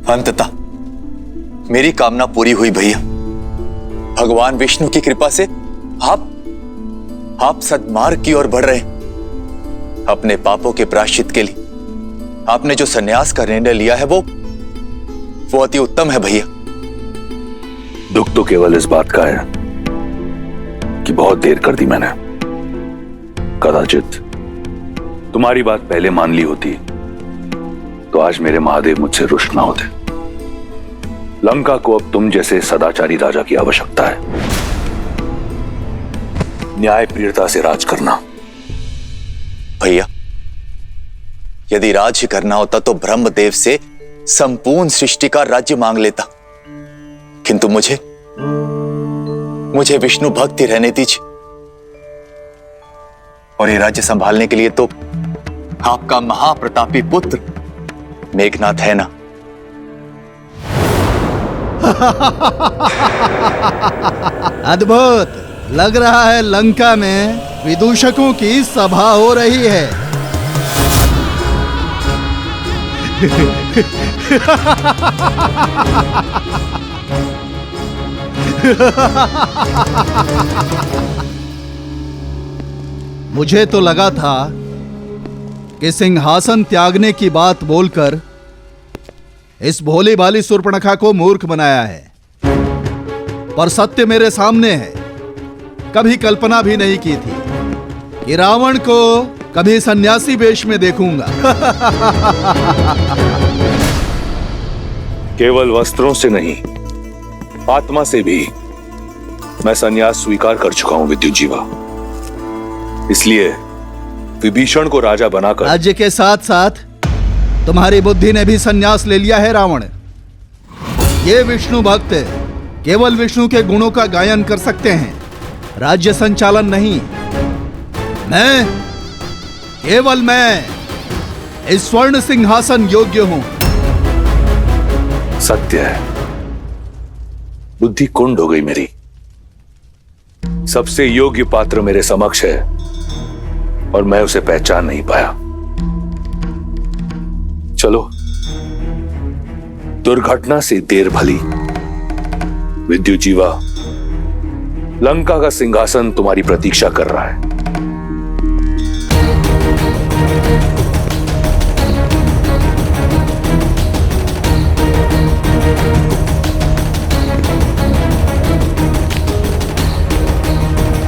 अंततः मेरी कामना पूरी हुई भैया। भगवान विष्णु की कृपा से आप सद्मार्ग की ओर बढ़ रहे हैं। अपने पापों के प्रायश्चित के लिए आपने जो सन्यास का निर्णय लिया है वो अति उत्तम है भैया। दुख तो केवल इस बात का है कि बहुत देर कर दी मैंने। कदाचित तुम्हारी बात पहले मान ली होती तो आज मेरे महादेव मुझसे रुष्ट ना होते। लंका को अब तुम जैसे सदाचारी राजा की आवश्यकता है। न्याय प्रियता से राज करना। भैया, यदि राज ही करना होता तो ब्रह्मदेव से संपूर्ण सृष्टि का राज्य मांग लेता, किंतु मुझे विष्णु भक्ति रहने दीजिए। और ये राज्य संभालने के लिए तो आपका महाप्रतापी पुत्र मेघनाथ है ना। अद्भुत लग रहा है। लंका में विदूषकों की सभा हो रही है। मुझे तो लगा था कि सिंहासन त्यागने की बात बोलकर इस भोली भाली शूर्पणखा को मूर्ख बनाया है, पर सत्य मेरे सामने है। कभी कल्पना भी नहीं की थी कि रावण को कभी सन्यासी वेश में देखूंगा। केवल वस्त्रों से नहीं, आत्मा से भी मैं संन्यास स्वीकार कर चुका हूं विद्युत जीवा। इसलिए विभीषण को राजा बनाकर राज्य के साथ साथ तुम्हारी बुद्धि ने भी संन्यास ले लिया है रावण। ये विष्णु भक्त केवल विष्णु के गुणों का गायन कर सकते हैं, राज्य संचालन नहीं। केवल मैं इस स्वर्ण सिंहासन योग्य हूं। सत्य है, बुद्धि कुंड हो गई मेरी। सबसे योग्य पात्र मेरे समक्ष है और मैं उसे पहचान नहीं पाया। चलो, दुर्घटना से देर भली। विद्युत जीवा, लंका का सिंहासन तुम्हारी प्रतीक्षा कर रहा है।